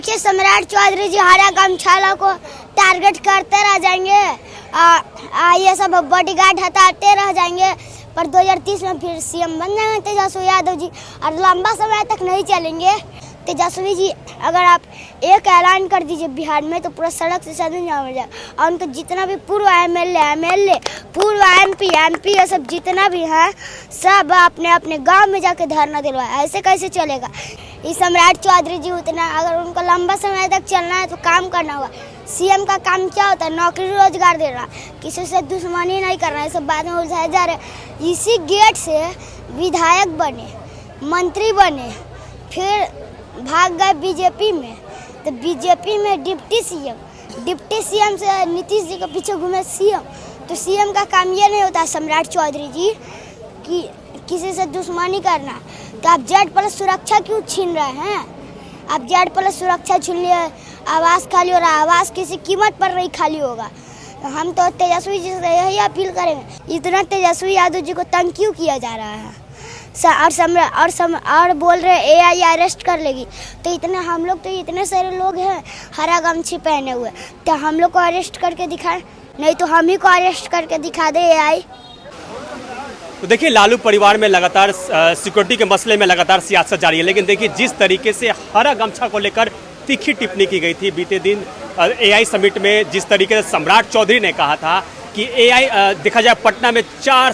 सम्राट चौधरी जी हरा गमछाला को टारगेट करते रह जाएंगे, ये सब बॉडीगार्ड हटाते रह जाएंगे, पर 2030 में फिर सीएम बन जाएंगे तेजस्वी यादव जी और लंबा समय तक नहीं चलेंगे। तेजस्वी जी अगर आप एक ऐलान कर दीजिए बिहार में तो पूरा सड़क से सदन जाम हो जाए, और उनको जितना भी पूर्व एमएलए पूर्व एमपी ये सब जितना भी है सब अपने अपने गांव में जाके धरना दिलवाए। ऐसे कैसे चलेगा? ये सम्राट चौधरी जी उतना अगर उनको लंबा समय तक चलना है तो काम करना होगा। सीएम का काम क्या होता है? नौकरी रोजगार देना, किसी से दुश्मनी नहीं करना, ये सब बाद में उलझाए जा रहे। इसी गेट से विधायक बने, मंत्री बने, फिर भाग गए बीजेपी में, तो बीजेपी में डिप्टी सीएम से नीतीश जी के पीछे घूमे सीएम। तो सीएम का काम ये नहीं होता सम्राट चौधरी जी कि किसी से दुश्मनी करना। तो आप Z+ सुरक्षा क्यों छीन रहे हैं? आप Z+ सुरक्षा छीन लिए, आवास खाली हो रहा है, आवास किसी कीमत पर नहीं खाली होगा। हम तो तेजस्वी जी से यही अपील करेंगे, इतना तेजस्वी यादव जी को तंग क्यों किया जा रहा है? और बोल रहे AI अरेस्ट कर लेगी, तो इतने हम लोग तो इतने सारे लोग हैं हरा गमछी पहने हुए, तो हम लोग को अरेस्ट करके दिखाए, नहीं तो हम ही को अरेस्ट करके दिखा दे AI। तो देखिए लालू परिवार में लगातार सिक्योरिटी के मसले में लगातार सियासत जारी है, लेकिन देखिए जिस तरीके से हरा गमछा को लेकर तीखी टिप्पणी की गई थी बीते दिन AI समिट में, जिस तरीके से सम्राट चौधरी ने कहा था कि AI देखा जाए पटना में 4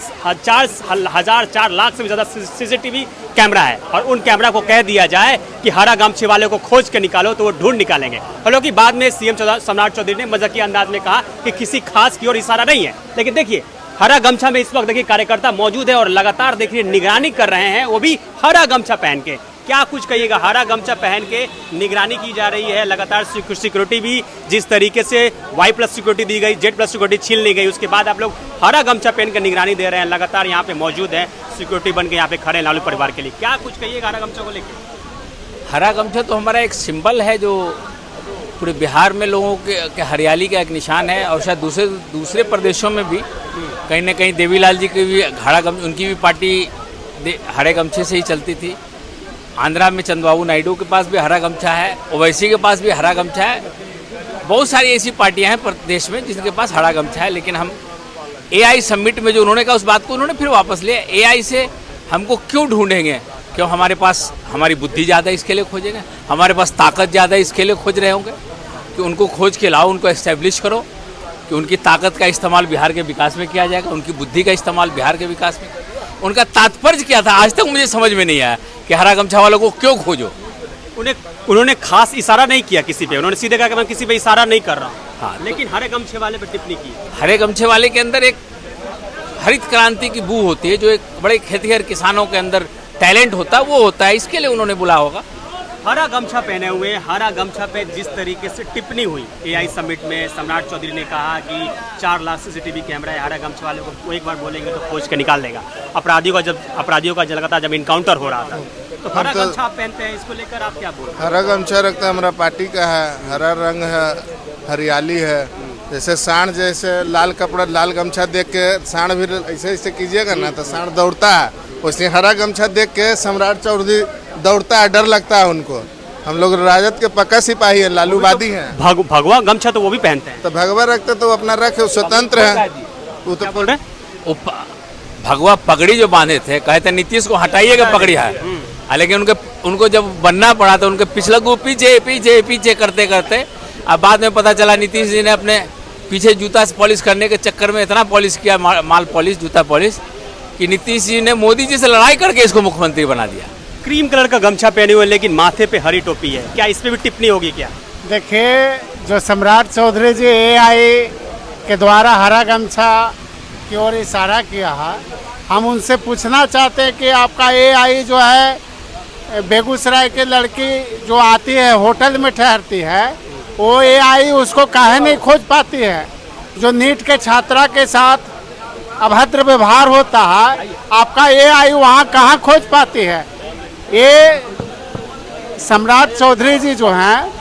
लाख से भी ज़्यादा CCTV कैमरा है, और उन कैमरा को कह दिया जाए कि हरा गमछे वाले को खोज के निकालो तो वो ढूंढ निकालेंगे। हालांकि बाद में सीएम सम्राट चौधरी ने मजाकिया अंदाज में कहा कि किसी खास की ओर इशारा नहीं है, लेकिन देखिए हरा गमछा में इस वक्त देखिए कार्यकर्ता मौजूद है और लगातार देखिए निगरानी कर रहे हैं, वो भी हरा गमछा पहन के। क्या कुछ कहिएगा? हरा गमछा पहन के निगरानी की जा रही है, लगातार सिक्योरिटी भी जिस तरीके से Y+ सिक्योरिटी दी गई, Z+ सिक्योरिटी छीन ली गई, उसके बाद आप लोग हरा गमछा पहन के निगरानी दे रहे हैं, लगातार यहाँ पे मौजूद है, सिक्योरिटी बन के यहाँ पे खड़े हैं लालू परिवार के लिए। क्या कुछ कहिएगा हरा गमछा को लेकर? हरा गमछा तो हमारा एक सिंबल है जो पूरे बिहार में लोगों के हरियाली का एक निशान है, और शायद दूसरे प्रदेशों में भी कहीं ना कहीं देवीलाल जी की भी उनकी भी पार्टी हरे गमछे से ही चलती थी। आंध्रा में चंद्रबाबू नायडू के पास भी हरा गमछा है, ओवैसी के पास भी हरा गमछा है। बहुत सारी ऐसी पार्टियां हैं प्रदेश में जिनके पास हरा गमछा है, लेकिन हम AI समिट में जो उन्होंने कहा उस बात को उन्होंने फिर वापस लिया। AI से हमको क्यों ढूंढेंगे? क्यों हमारे पास हमारी बुद्धि ज़्यादा इसके लिए खोजेंगे? हमारे पास ताकत ज़्यादा इसके लिए खोज रहे होंगे कि उनको खोज के लाओ, उनको एस्टेब्लिश करो कि उनकी ताकत का इस्तेमाल बिहार के विकास में किया जाएगा, उनकी बुद्धि का इस्तेमाल बिहार के विकास में। उनका तात्पर्य क्या था आज तक मुझे समझ में नहीं आया कि हरा गमछा वालों को क्यों खोजो। उन्होंने खास इशारा नहीं किया किसी पे, उन्होंने सीधे कहा कि मैं किसी पे इशारा नहीं कर रहा हूँ। हाँ, लेकिन हरे गमछे वाले पे टिप्पणी की। हरे गमछे वाले के अंदर एक हरित क्रांति की बू होती है, जो एक बड़े खेतिहर किसानों के अंदर टैलेंट होता है, वो होता है, इसके लिए उन्होंने बुला होगा। हरा गमछा पहने हुए, हरा गमछा पे जिस तरीके से टिप्पणी हुई AI समिट में, सम्राट चौधरी ने कहा कि 4 लाख CCTV कैमरा है, हरा गमछे वाले को वो एक बार बोलेंगे तो खोज के निकाल देगा। अपराधियों का लगातार जब इनकाउंटर हो रहा था, तो हरा गमछा आप पहनते हैं, इसको लेकर आप क्या बोल रहे हैं? हरा गमछा रखता है, हमारा पार्टी का है, हरा रंग है, हरियाली है। जैसे सांड जैसे लाल कपड़ा लाल गमछा देख के सांड भी ऐसे कीजिएगा ना तो सांड दौड़ता है, वैसे हरा गमछा देख के सम्राट चौधरी दौड़ता है, डर लगता है उनको। हम लोग राजद के पक्का सिपाही हैं, लालूवादी हैं। भगवा गमछा तो वो भी पहनते हैं, तो भगवा रखते तो अपना रखे, स्वतंत्र है। वो तो बोल रहे भगवा पगड़ी जो बांधे थे, कहते नीतीश को हटाइएगा पगड़ी है, लेकिन उनको जब बनना पड़ा तो उनके पिछले को पीछे करते करते अब बाद में पता चला नीतीश जी ने अपने पीछे जूता पॉलिश करने के चक्कर में इतना पॉलिश किया, माल पॉलिश, जूता पॉलिश, कि नीतीश जी ने मोदी जी से लड़ाई करके इसको मुख्यमंत्री बना दिया। क्रीम कलर का गमछा पहने हुए लेकिन माथे पे हरी टोपी है, क्या इस पे भी टिप्पणी होगी क्या? देखिए, जो सम्राट चौधरी जी AI के द्वारा हरा गमछा की ओर इशारा किया है, हम उनसे पूछना चाहते हैं कि आपका AI जो है बेगूसराय की लड़की जो आती है होटल में ठहरती है, वो AI उसको काहे नहीं खोज पाती है? जो नीट के छात्रा के साथ अभद्र व्यवहार होता है, आपका AI वहाँ कहाँ खोज पाती है? ये सम्राट चौधरी जी जो हैं,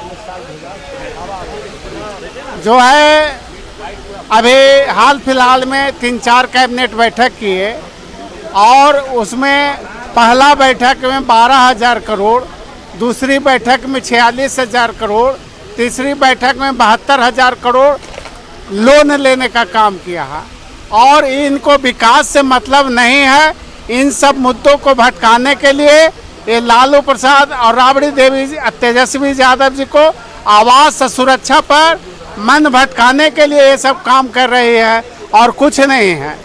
जो है अभी हाल फिलहाल में 3-4 कैबिनेट बैठक किए, और उसमें पहला बैठक में 12,000 करोड़ दूसरी बैठक में 46,000 करोड़, तीसरी बैठक में 72,000 करोड़ लोन लेने का काम किया है। और इनको विकास से मतलब नहीं है। इन सब मुद्दों को भटकाने के लिए ये लालू प्रसाद और राबड़ी देवी तेजस्वी यादव जी को आवास सुरक्षा पर मन भटकाने के लिए ये सब काम कर रही है और कुछ नहीं है।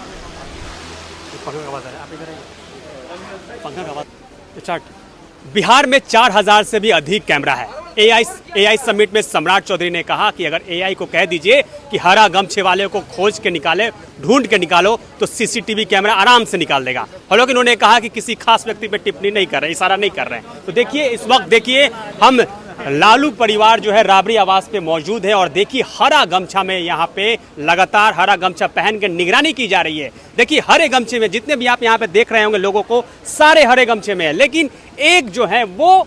बिहार में 4,000 से भी अधिक कैमरा है। एआई समिट में सम्राट चौधरी ने कहा कि अगर एआई को कह दीजिए कि हरा गमछे वाले को खोज के निकाले, ढूंढ के निकालो, तो सीसीटीवी कैमरा आराम से निकाल देगा। हालांकि उन्होंने कहा कि किसी खास व्यक्ति पे टिप्पणी नहीं कर रहे, इशारा नहीं कर रहे हैं। तो देखिए इस वक्त देखिए हम लालू परिवार जो है राबड़ी आवास पे मौजूद है और देखिए हरा गमछा में यहाँ पे लगातार हरा गमछा पहन के निगरानी की जा रही है। देखिए हरे गमछे में जितने भी आप यहाँ पे देख रहे होंगे लोगों को, सारे हरे गमछे में है, लेकिन एक जो है वो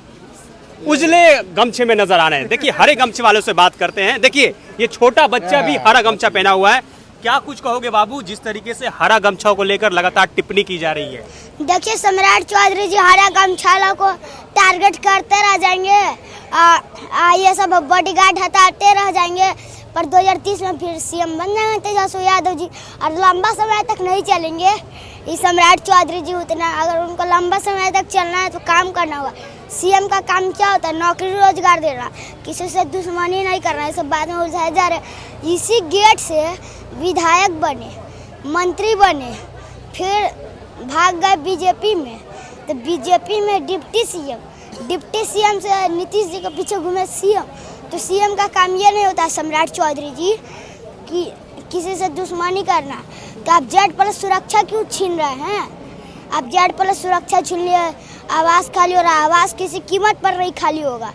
उजले गमछे में नजर आ रहे हैं। देखिए हरे गमछे वालों से बात करते हैं। देखिए ये छोटा बच्चा भी हरा गमछा पहना हुआ है। क्या कुछ कहोगे बाबू, जिस तरीके से हरा गमछा को लेकर लगातार टिप्पणी की जा रही है? देखिए सम्राट चौधरी जी हरा गमछा को टारगेट करते रह जाएंगे, ये सब बॉडीगार्ड हटाते रह जाएंगे, पर 2030 में फिर सीएम बन जाएंगे तेजस्वी यादव जी और लंबा समय तक नहीं चलेंगे। ये सम्राट चौधरी जी उतना, अगर उनको लंबा समय तक चलना है तो काम करना होगा। सीएम का काम क्या होता है? नौकरी रोजगार देना, किसी से दुश्मनी नहीं करना। ये सब बाद में उलझाए जा रहे। इसी गेट से विधायक बने, मंत्री बने, फिर भाग गए बीजेपी में, तो बीजेपी में डिप्टी सीएम से नीतीश जी के पीछे घूमे सीएम। तो सीएम का काम ये नहीं होता सम्राट चौधरी जी कि किसी से दुश्मनी करना। तो आप Z+ सुरक्षा क्यों छीन रहे हैं? आप Z+ सुरक्षा छीन लिए, आवास खाली हो रहा है। आवास किसी कीमत पर नहीं खाली होगा।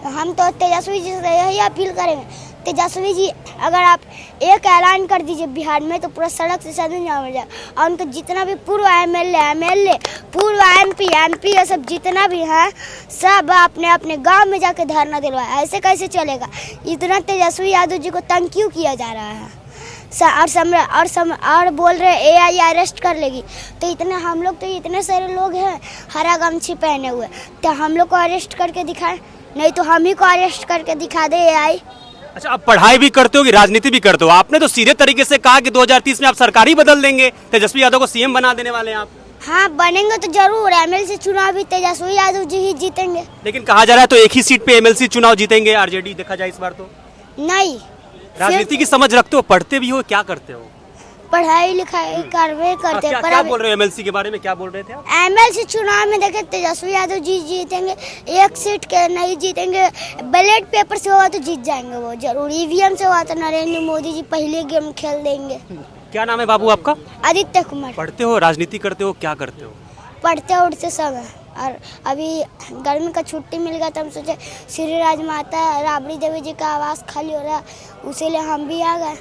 हम तो तेजस्वी जी से यही अपील करेंगे, तेजस्वी जी अगर आप एक ऐलान कर दीजिए बिहार में तो पूरा सड़क से सदन जाम हो जाए। और उनको जितना भी पूर्व एमएलए, पूर्व एमपी ये सब जितना भी है, सब अपने अपने गांव में जाके धरना दिलवाए। ऐसे कैसे चलेगा? इतना तेजस्वी यादव जी को तंग क्यों किया जा रहा है? और बोल रहे एआई अरेस्ट कर लेगी। तो इतने हम लोग तो इतने सारे लोग हैं हरा गमछी पहने हुए, तो हम लोग को अरेस्ट करके दिखाएं, नहीं तो हम ही को अरेस्ट करके दिखा दे एआई। अच्छा, आप पढ़ाई भी करते हो कि राजनीति भी करते हो? आपने तो सीधे तरीके से कहा कि 2030 में आप सरकार ही बदल देंगे, तेजस्वी यादव को सीएम बना देने वाले हैं आप। हाँ बनेंगे तो जरूर। एमएलसी चुनाव भी तेजस्वी यादव जी ही जीतेंगे। लेकिन कहा जा रहा है तो एक ही सीट पे एमएलसी चुनाव जीतेंगे आरजेडी, देखा जाए इस बार तो। नहीं, राजनीति की समझ रखते हो, पढ़ते भी हो, क्या करते हो? पढ़ाई लिखाई करते पर क्या बोल रहे हो एमएलसी के बारे में, क्या बोल रहे थे आप? एमएलसी चुनाव में देखे तेजस्वी यादव जी जीतेंगे, एक सीट के नहीं जीतेंगे। बैलेट पेपर से होगा तो जीत जाएंगे वो जरूर। ईवीएम से हुआ तो नरेंद्र मोदी जी पहले गेम खेल देंगे। क्या नाम है बाबू आपका? आदित्य कुमार। पढ़ते हो, राजनीति करते हो, क्या करते हो? पढ़ते उठते सब है। और अभी गर्मी का छुट्टी मिल गया तो हम सोचे श्री राजमाता राबड़ी देवी जी का आवास खाली हो रहा है, उसी लिए हम भी आ गए।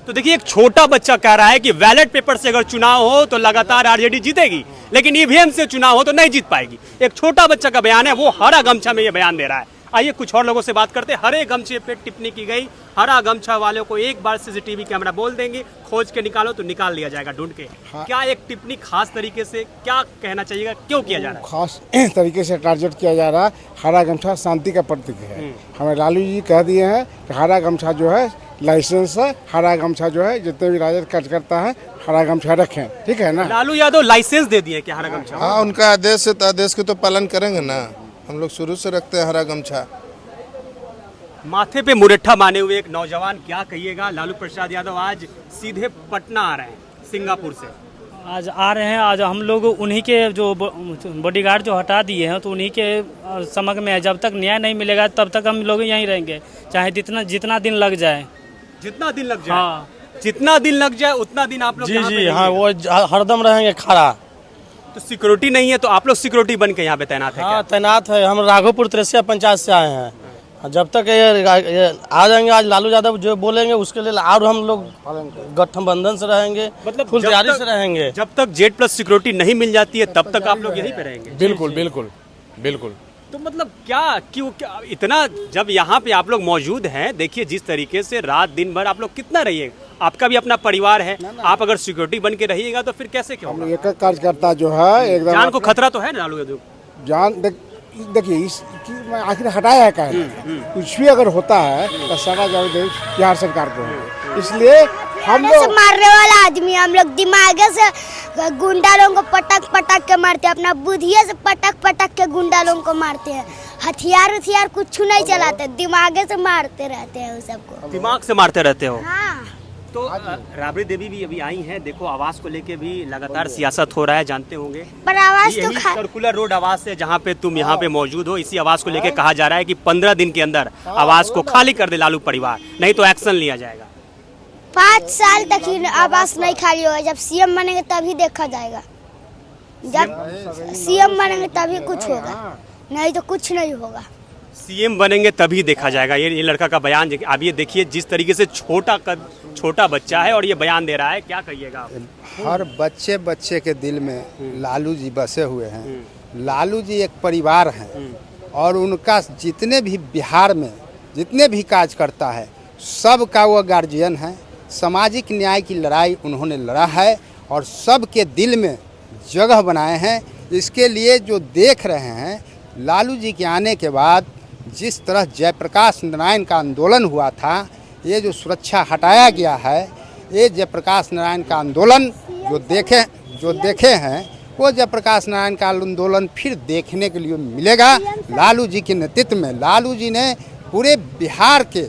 तो देखिए एक छोटा बच्चा कह रहा है कि बैलेट पेपर से अगर चुनाव हो तो लगातार आरजेडी जीतेगी, लेकिन ईवीएम से चुनाव हो तो नहीं जीत पाएगी। एक छोटा बच्चा का बयान है, वो हरा गमछा में ये बयान दे रहा है। आइए कुछ और लोगों से बात करते हैं। हरे गमछे पे टिप्पणी की गई, हरा गमछा वालों को एक बार सीसीटीवी कैमरा बोल देंगे खोज के निकालो तो निकाल लिया जाएगा ढूंढ के। हाँ। क्या एक टिप्पणी खास तरीके से क्या कहना चाहिएगा, क्यों किया जा रहा है? खास तरीके से टारगेट किया जा रहा है। हरा गमछा शांति का प्रतीक है। हमें लालू जी कह दिए हैं कि हरा गमछा जो है लाइसेंस है, हरा गमछा जो है जितने भी राजद कार्यकर्ता है हरा गमछा रखें, ठीक है ना? लालू यादव लाइसेंस दे दिए क्या हरा गमछा? हाँ, उनका आदेश है तो आदेश के तो पालन करेंगे ना। हम लोग शुरू से रखते हैं हरा गमछा। माथे पे मुरेठा माने हुए एक नौजवान, क्या कहिएगा? लालू प्रसाद यादव आज सीधे पटना आ रहे हैं सिंगापुर से। आज आ रहे हैं। आज हम लोग उन्हीं के जो बॉडीगार्ड जो हटा दिए हैं तो उन्हीं के समझ में है। जब तक न्याय नहीं मिलेगा तब तक हम लोग यहीं रहेंगे, चाहे जितना दिन लग जाए। जितना दिन लग जाए? हाँ, जितना दिन लग जाए उतना दिन आप लोग यहाँ पे हाँ, वो हरदम रहेंगे खड़ा। तो सिक्योरिटी नहीं है तो आप लोग सिक्योरिटी बन के यहाँ पे तैनात है? हाँ, तैनात है। हम राघोपुर त्रेसिया पंचायत से आए हैं। जब तक ये आ जाएंगे, आज लालू यादव जो बोलेंगे उसके लिए और हम लोग गठबंधन से रहेंगे, मतलब फुल तैयारी से रहेंगे। जब तक Z+ सिक्योरिटी नहीं मिल जाती है तब तक आप लोग यहीं पे रहेंगे? बिल्कुल बिल्कुल बिल्कुल। तो मतलब क्यों इतना, जब यहाँ पे आप लोग मौजूद हैं, देखिए जिस तरीके से रात दिन भर आप लोग कितना रहिएगा, आपका भी अपना परिवार है, आप अगर सिक्योरिटी बन के रहिएगा तो फिर कैसे क्या होगा? एक कार्यकर्ता जो है एकदम जान को खतरा तो है ना लालू यादव? जान देख, देखिए आखिर हटाया क्या है, कुछ भी अगर होता है तो सारा जवाब बिहार सरकार को है। इसलिए हम से लोग मारने वाला आदमी, हम लोग दिमागे से गुंडा लोगों को पटक पटक के मारते हैं, अपना बुद्धिया से पटक पटक के गुंडा लोगों को मारते हैं। हथियार कुछ नहीं चलाते, दिमागे से मारते रहते हैं उस सबको। दिमाग से मारते रहते हो। हाँ, तो राबड़ी देवी भी अभी आई हैं, देखो आवास को लेके भी लगातार सियासत हो रहा है, जानते होंगे। पर आवाज तो यही सर्कुलर रोड आवास है जहाँ पे तुम यहाँ पे मौजूद हो, इसी आवास को लेके कहा जा रहा है कि 15 दिन के अंदर आवास को खाली कर दे लालू परिवार, नहीं तो एक्शन लिया जाएगा। 5 साल तक ही आवास नहीं खाली होगा, जब सीएम बनेंगे तभी देखा जाएगा। जब सीएम बनेंगे तभी कुछ होगा, नहीं तो कुछ नहीं होगा। सीएम बनेंगे तभी देखा जाएगा, ये लड़का का बयान। अब ये देखिए जिस तरीके से छोटा बच्चा है और ये बयान दे रहा है, क्या कहिएगा आप? हर बच्चे के दिल में लालू जी बसे हुए हैं। लालू जी एक परिवार हैं और उनका जितने भी बिहार में जितने भी काज करता है सबका वो गार्जियन है। सामाजिक न्याय की लड़ाई उन्होंने लड़ा है और सबके दिल में जगह बनाए हैं। इसके लिए जो देख रहे हैं लालू जी के आने के बाद जिस तरह जयप्रकाश नारायण का आंदोलन हुआ था, ये जो सुरक्षा हटाया गया है, ये जयप्रकाश नारायण का आंदोलन जो देखे हैं वो जयप्रकाश नारायण का आंदोलन फिर देखने के लिए मिलेगा लालू जी के नेतृत्व में। लालू जी ने पूरे बिहार के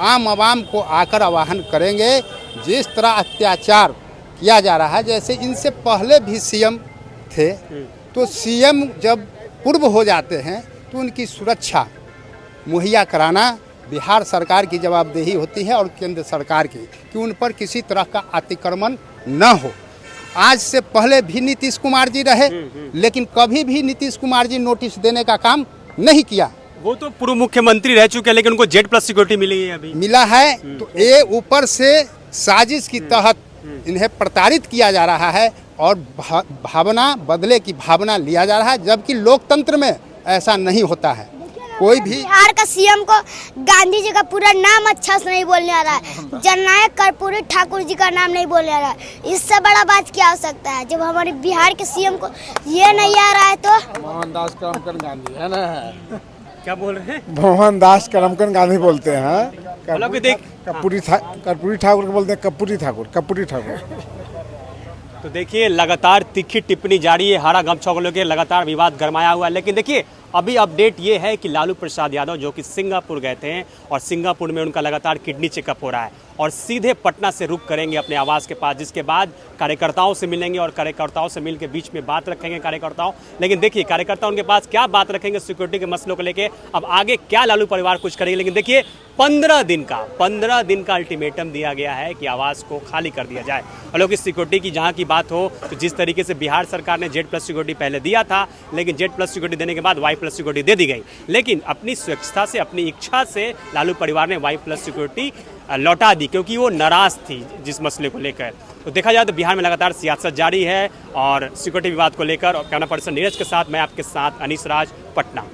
आम आवाम को आकर आह्वान करेंगे। जिस तरह अत्याचार किया जा रहा है, जैसे इनसे पहले भी सीएम थे, तो सीएम जब पूर्व हो जाते हैं तो उनकी सुरक्षा मुहैया कराना बिहार सरकार की जवाबदेही होती है और केंद्र सरकार की, कि उन पर किसी तरह का अतिक्रमण न हो। आज से पहले भी नीतीश कुमार जी रहे, लेकिन कभी भी नीतीश कुमार जी नोटिस देने का काम नहीं किया। वो तो पूर्व मुख्यमंत्री रह चुके हैं, लेकिन उनको Z+ सिक्योरिटी मिली है अभी। मिला है, तो ये ऊपर से साजिश की तहत इन्हें प्रताड़ित किया जा रहा है और भावना बदले की भावना लिया जा रहा है, जबकि लोकतंत्र में ऐसा नहीं होता है। कोई भी बिहार का सीएम को गांधी जी का पूरा नाम अच्छा से नहीं बोलने आ रहा है, जननायक कर्पूरी ठाकुर जी का नाम नहीं बोलने आ रहा है। इससे बड़ा बात क्या हो सकता है जब हमारे बिहार के सीएम को ये नहीं आ रहा है? तो मोहनदास करमचंद गांधी है ना, क्या बोल रहे हैं? मोहनदास करमचंद गांधी बोलते हैं। मतलब कि देख कर्पूरी ठाकुर को बोलते हैं कर्पूरी ठाकुर। तो देखिए लगातार तीखी टिप्पणी जारी है, हरा गमछा को लेकर लगातार विवाद गरमाया हुआ है। लेकिन देखिए अभी अपडेट ये है कि लालू प्रसाद यादव जो कि सिंगापुर गए थे और सिंगापुर में उनका लगातार किडनी चेकअप हो रहा है और सीधे पटना से रुक करेंगे अपने आवास के पास, जिसके बाद कार्यकर्ताओं से मिलेंगे और कार्यकर्ताओं से मिल के बीच में बात रखेंगे कार्यकर्ताओं। लेकिन देखिए कार्यकर्ता उनके पास क्या बात रखेंगे सिक्योरिटी के मसलों को लेकर, अब आगे क्या लालू परिवार कुछ करेंगे। लेकिन देखिए 15 दिन का अल्टीमेटम दिया गया है कि आवास को खाली कर दिया जाए। हालांकि सिक्योरिटी की जहाँ की बात हो तो जिस तरीके से बिहार सरकार ने Z+ सिक्योरिटी पहले दिया था, लेकिन Z+ सिक्योरिटी देने के बाद Y+ सिक्योरिटी दे दी गई, लेकिन अपनी स्वेच्छा से अपनी इच्छा से लालू परिवार ने Y+ सिक्योरिटी लौटा दी क्योंकि वो नाराज थी जिस मसले को लेकर। तो देखा जाए तो बिहार में लगातार सियासत जारी है और सिक्योरिटी विवाद को लेकर। और कैमरा पर्सन नीरज के साथ मैं आपके साथ अनीस राज, पटना।